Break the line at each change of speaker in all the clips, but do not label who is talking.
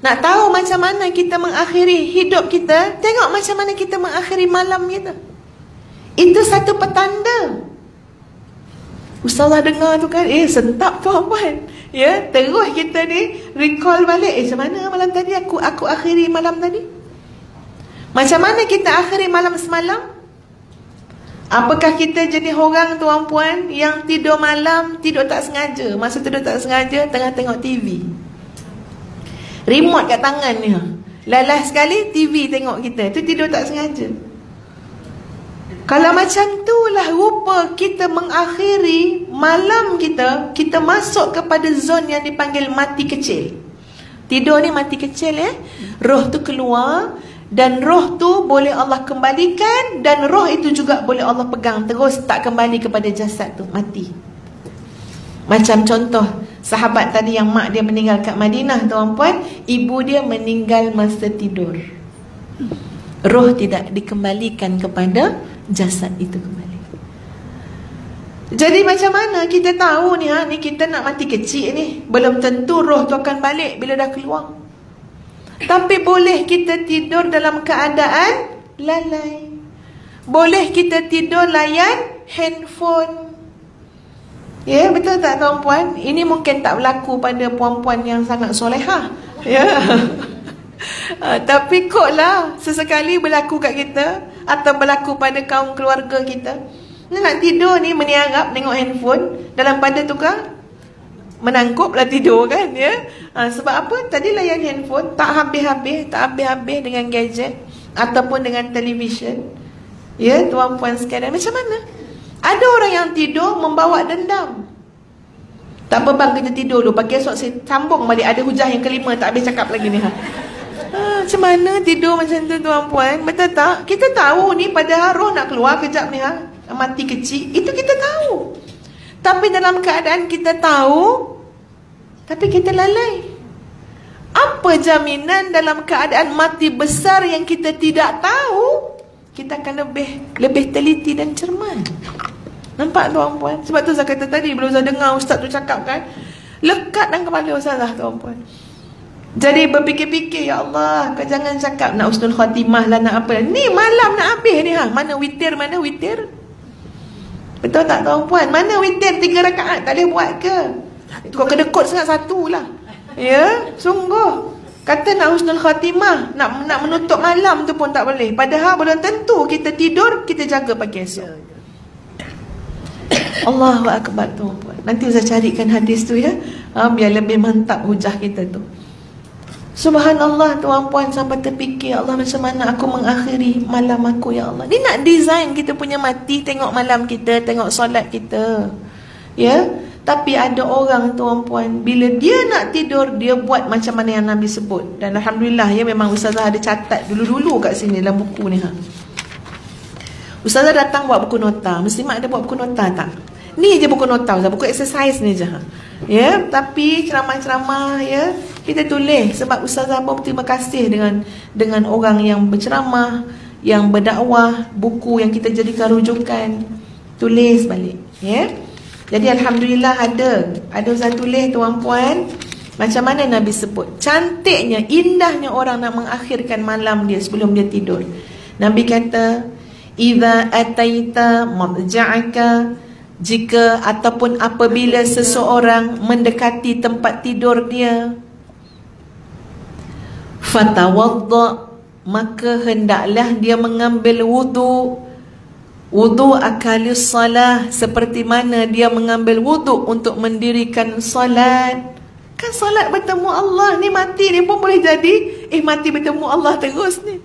Nak tahu macam mana kita mengakhiri hidup kita, tengok macam mana kita mengakhiri malam kita. Itu satu petanda. Ustazah dengar tu kan, sentap tuan-puan. Ya, terus kita ni recall balik, macam mana malam tadi aku akhiri malam tadi? Macam mana kita akhiri malam semalam? Apakah kita jadi orang tuan-puan yang tidur malam, tidur tak sengaja? Masa tidur tak sengaja, tengah tengok TV, remote kat tangan ni, lalas sekali TV tengok kita, tu tidur tak sengaja. Kalau macam tu lah rupa kita mengakhiri malam kita, kita masuk kepada zon yang dipanggil mati kecil. Tidur ni mati kecil, roh tu keluar, dan roh tu boleh Allah kembalikan, dan roh itu juga boleh Allah pegang terus, tak kembali kepada jasad tu, mati. Macam contoh sahabat tadi yang mak dia meninggal kat Madinah tuan-puan, ibu dia meninggal masa tidur. Roh tidak dikembalikan kepada jasad itu kembali. Jadi macam mana kita tahu ni, ni kita nak mati kecil ni, belum tentu roh tu akan balik bila dah keluar. Tapi boleh kita tidur dalam keadaan lalai. Boleh kita tidur layan handphone. Ya, betul tak tuan-puan? Ini mungkin tak berlaku pada puan-puan yang sangat solehah. Ya. Tapi kotlah sesekali berlaku kat kita, atau berlaku pada kaum keluarga kita. Nak tidur ni meniarap tengok handphone, dalam pada tukar menangkup lah tidur kan, ya. Sebab apa? Tadi layan handphone, tak habis-habis dengan gadget ataupun dengan televisyen. Ya, tuan-puan sekalian, macam mana? Ada orang yang tidur membawa dendam. Tak apa bang, kita tidur dulu, pagi esok saya sambung balik, ada hujah yang kelima tak habis cakap lagi ni. Macam mana tidur macam tu tuan-puan? Betul tak? Kita tahu ni padahal roh nak keluar kejap ni, mati kecil. Itu kita tahu. Tapi dalam keadaan kita tahu, tapi kita lalai. Apa jaminan dalam keadaan mati besar yang kita tidak tahu, kita akan lebih teliti dan cermat. Nampak tuan-puan? Sebab tu saya kata tadi, bila Ustaz dengar Ustaz tu cakap kan, lekat dalam kepala Ustazah tuan-puan. Jadi berfikir-fikir, ya Allah, kau jangan cakap nak husnul khatimah lah, nak apa. Ni malam nak habis ni, mana witir, mana witir? Betul tak tuan-puan? Mana witir 3 rakaat, tak boleh buat ke? Itu kau kedekut sangat satu lah. Ya, sungguh. Kata nak husnul khatimah, nak menutup malam tu pun tak boleh. Padahal belum tentu kita tidur, kita jaga pagi esok. Allahu Akbar tuan-puan. Nanti saya carikan hadis tu, ya, biar lebih mantap hujah kita tu. Subhanallah tuan-puan, sampai terfikir, Allah, macam mana aku mengakhiri malam aku, ya Allah. Ni nak design kita punya mati, tengok malam kita, tengok solat kita, ya. Tapi ada orang tuan-puan, bila dia nak tidur, dia buat macam mana yang Nabi sebut. Dan Alhamdulillah, ya, memang Ustazah ada catat dulu-dulu kat sini dalam buku ni. Ustazah datang buat buku nota. Muslimat ada buat buku nota tak? Ni je buku nota Ustazah, buku exercise ni je. Ya, tapi ceramah-ceramah, ya, kita tulis. Sebab Ustazah pun terima kasih dengan orang yang berceramah, yang berdakwah, buku yang kita jadikan rujukan, tulis balik, ya. Jadi Alhamdulillah ada Ustazah tulis tuan-puan, macam mana Nabi sebut. Cantiknya, indahnya orang nak mengakhirkan malam dia sebelum dia tidur. Nabi kata, idza ataita madja'aka, jika ataupun apabila seseorang mendekati tempat tidur dia, fatawadda, maka hendaklah dia mengambil wudu. Wudu akalis salah, seperti mana dia mengambil wudu untuk mendirikan salat. Kan salat bertemu Allah, ni mati ni pun boleh jadi mati bertemu Allah terus ni.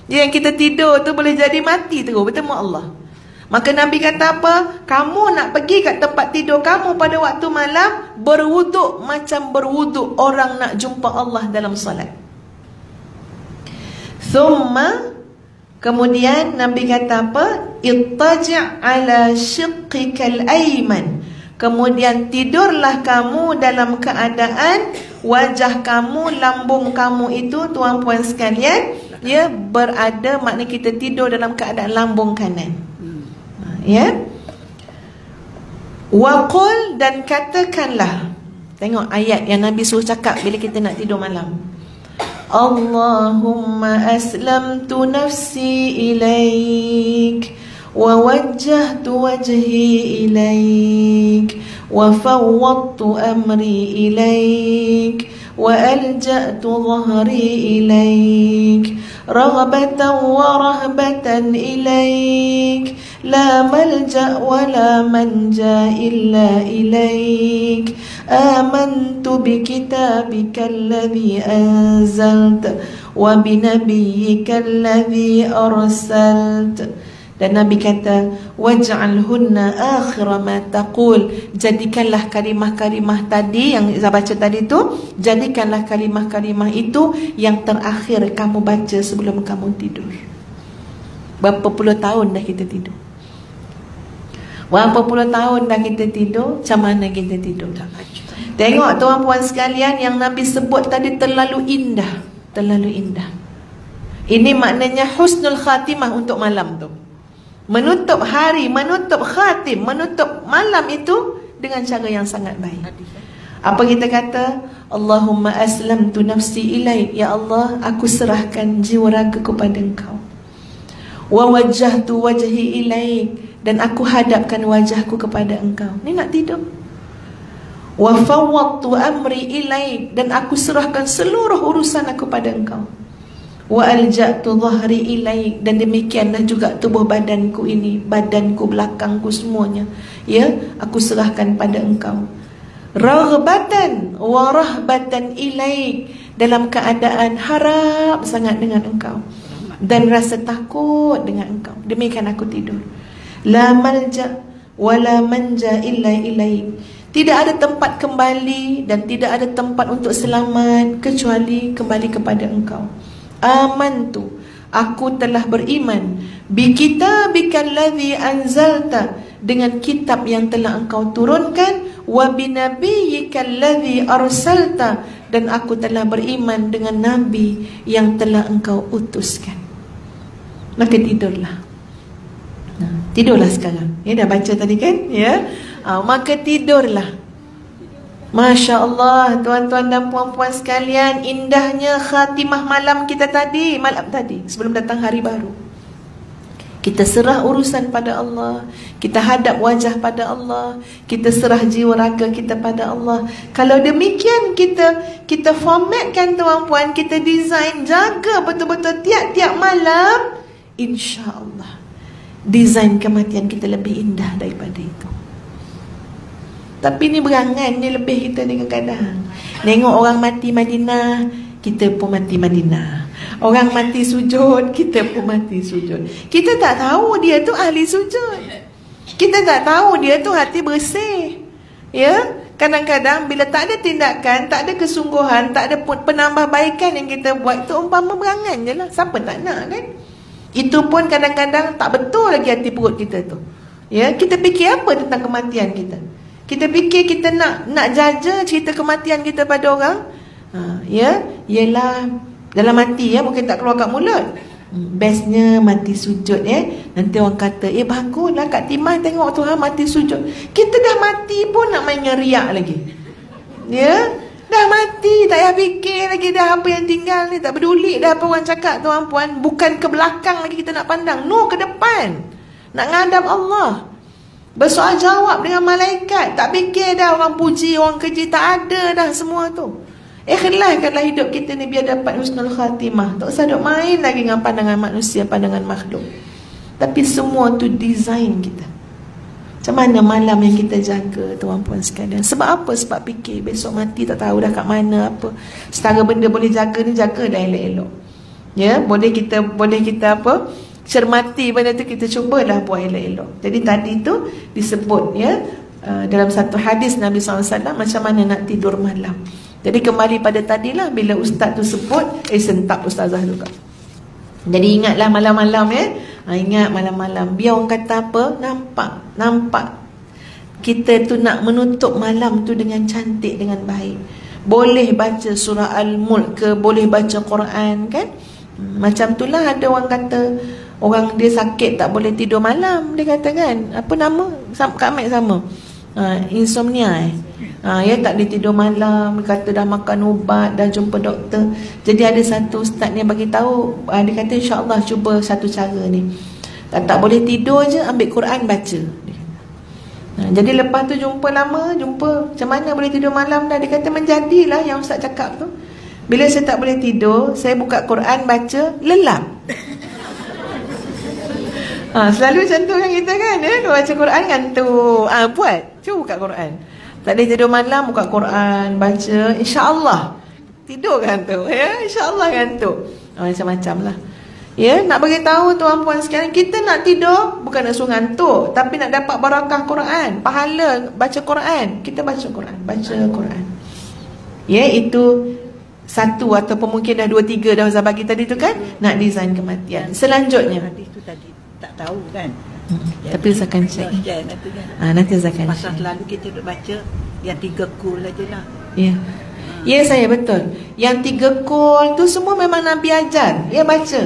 Yang kita tidur tu boleh jadi mati terus bertemu Allah. Maka Nabi kata apa? Kamu nak pergi kat tempat tidur kamu pada waktu malam, berwuduk macam berwuduk orang nak jumpa Allah dalam salat. Thumma, kemudian Nabi kata apa? Ittaji' ala shiqqikal ayman. Kemudian tidurlah kamu dalam keadaan wajah kamu, lambung kamu itu tuan-puan sekalian, ya, berada, maknanya kita tidur dalam keadaan lambung kanan. Ya. Waqul, dan katakanlah. Tengok ayat yang Nabi suruh cakap bila kita nak tidur malam. Allahumma aslamtu nafsi ilaik wa wajjahtu wajhi ilaik wa fawwadtu amri ilaik wa alja'tu dhahri ilaik raghbatan wa rahbatan ilaik la malja' wa la manja illa ilaik amantu bi kitabika alladhi anzalta wa bi nabiyyika alladhi arsalta. Dan Nabi kata, waj'alhunna akhira ma taqul, jadikanlah kalimah-kalimah tadi yang saya baca tadi tu, jadikanlah kalimah-kalimah itu yang terakhir kamu baca sebelum kamu tidur. Berapa puluh tahun dah kita tidur? Berapa puluh tahun dah kita tidur? Macam mana kita tidur? Tengok tuan-puan sekalian, yang Nabi sebut tadi terlalu indah. Terlalu indah. Ini maknanya husnul khatimah untuk malam tu. Menutup hari, menutup khatim, menutup malam itu dengan cara yang sangat baik. Apa kita kata? Allahumma aslamtu nafsi ilaik, ya Allah, aku serahkan jiwa raga kepada Engkau. Wa wajjahtu wajhi ilaik, dan aku hadapkan wajahku kepada Engkau. Ni nak tidur. Wa fawwadtu amri ilaik, dan aku serahkan seluruh urusan aku pada Engkau. Wa alja'tu dhahri ilaik, dan demikianlah juga tubuh badanku ini, badanku, belakangku, semuanya, ya, aku serahkan pada Engkau. Raghbatan wa rahbatan ilaik, dalam keadaan harap sangat dengan Engkau dan rasa takut dengan Engkau. Demikian aku tidur. La malja wa la manja illa ilaik, tidak ada tempat kembali dan tidak ada tempat untuk selamat kecuali kembali kepada Engkau. Amantu, aku telah beriman, bi kitabikal ladzi anzalta, dengan kitab yang telah Engkau turunkan, wa bi nabiyyikal ladzi arsalta, dan aku telah beriman dengan nabi yang telah Engkau utuskan. Maka tidurlah. Tidurlah sekarang. Ya, dah baca tadi kan? Ya. Maka tidurlah. Masya Allah, tuan-tuan dan puan-puan sekalian, indahnya khatimah malam kita tadi, malam tadi, sebelum datang hari baru. Kita serah urusan pada Allah, kita hadap wajah pada Allah, kita serah jiwa raga kita pada Allah. Kalau demikian kita formatkan tuan-puan, kita design, jaga betul-betul tiap-tiap malam, insya Allah design kematian kita lebih indah daripada itu. Tapi ni berangan, ni lebih kita ni kadang-kadang. Tengok orang mati Madinah, kita pun mati Madinah. Orang mati sujud, kita pun mati sujud. Kita tak tahu dia tu ahli sujud. Kita tak tahu dia tu hati bersih. Ya, kadang-kadang bila tak ada tindakan, tak ada kesungguhan, tak ada penambahbaikan yang kita buat, tu umpama berangan je lah. Siapa tak nak kan? Itu pun kadang-kadang tak betul lagi hati perut kita tu. Ya, kita fikir apa tentang kematian kita? Kita fikir kita nak jaja cerita kematian kita pada orang. Ya, ialah dalam hati, ya, mungkin tak keluar kat mulut. Bestnya mati sujud, ya. Nanti orang kata, baguslah Kak Timah tengok tu mati sujud. Kita dah mati pun nak main riak lagi. Ya, dah mati, tak payah fikir lagi dah apa yang tinggal ni, tak peduli dah apa orang cakap tuan-puan. Bukan ke belakang lagi kita nak pandang, no, ke depan. Nak ngadap Allah, bersoal jawab dengan malaikat. Tak fikir dah orang puji, orang keji, tak ada dah semua tu. Ikhlaskanlah hidup kita ni biar dapat husnul khatimah. Tak usah duk main lagi dengan pandangan manusia, pandangan makhluk. Tapi semua tu design kita. Macam mana malam yang kita jaga, tuan-puan sekalian. Sebab apa? Sebab fikir besok mati tak tahu dah kat mana apa. Setara benda boleh jaga ni, jaga dah elok-elok. Ya, boleh kita apa? Cermati benda tu, kita cubalah buat elok-elok. Jadi tadi tu disebut, ya, dalam satu hadis Nabi SAW macam mana nak tidur malam. Jadi kembali pada tadilah, bila ustaz tu sebut, sentap ustazah juga. Jadi ingatlah malam-malam, ya. Ingat malam-malam. Biar orang kata apa, nampak kita tu nak menutup malam tu dengan cantik, dengan baik. Boleh baca surah Al-Mulk ke, boleh baca Quran kan. Macam itulah ada orang kata, orang dia sakit tak boleh tidur malam, dia kata kan, apa nama? Kak Mat sama insomnia Ya tak boleh tidur malam, kata dah makan ubat, dah jumpa doktor. Jadi ada satu ustaz ni bagi tahu, dia kata insya-Allah cuba satu cara ni. Tak boleh tidur je, ambil Quran baca. Jadi lepas tu jumpa lama, macam mana boleh tidur malam dah. Dia kata menjadilah yang ustaz cakap tu. Bila saya tak boleh tidur, saya buka Quran baca, lelap. Selalu macam tu kan kita kan, baca Quran ngantuk. Buat, cuba buka Quran. Tak boleh tidur malam, buka Quran baca, insya-Allah tidur ngantuk, insya-Allah ngantuk. Macam-macam lah. Nak bagi tahu tuan-puan sekalian, kita nak tidur bukan nak suruh ngantuk, tapi nak dapat barakah Quran, pahala baca Quran. Kita baca Quran, itu satu ataupun mungkin dah 2-3 dah Ustaz bagi tadi tu kan, nak design kematian. Selanjutnya
hadis tu tadi tak tahu kan.
Tapi Ustaz akan check. Nanti Ustaz akan
pasal selalu kita duk baca yang 3 kul aja lah.
Ya saya betul. Yang 3 kul tu semua memang Nabi ajar. Baca.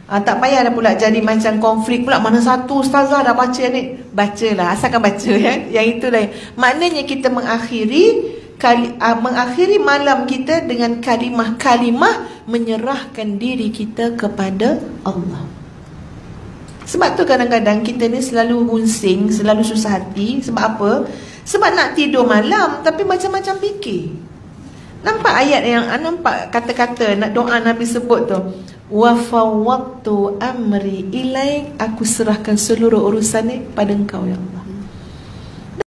Tak payah dah pula jadi macam konflik pula, mana satu ustazah dah baca ni. Bacalah, asalkan baca Yang itu lah. Maknanya kita mengakhiri malam kita dengan kalimah-kalimah menyerahkan diri kita kepada Allah. Sebab tu kadang-kadang kita ni selalu bunsing, selalu susah hati. Sebab apa? Sebab nak tidur malam tapi macam-macam fikir. Nampak ayat yang, nampak kata-kata nak doa Nabi sebut tu, wa fawwadtu amri ilaik, aku serahkan seluruh urusan ni pada engkau ya Allah.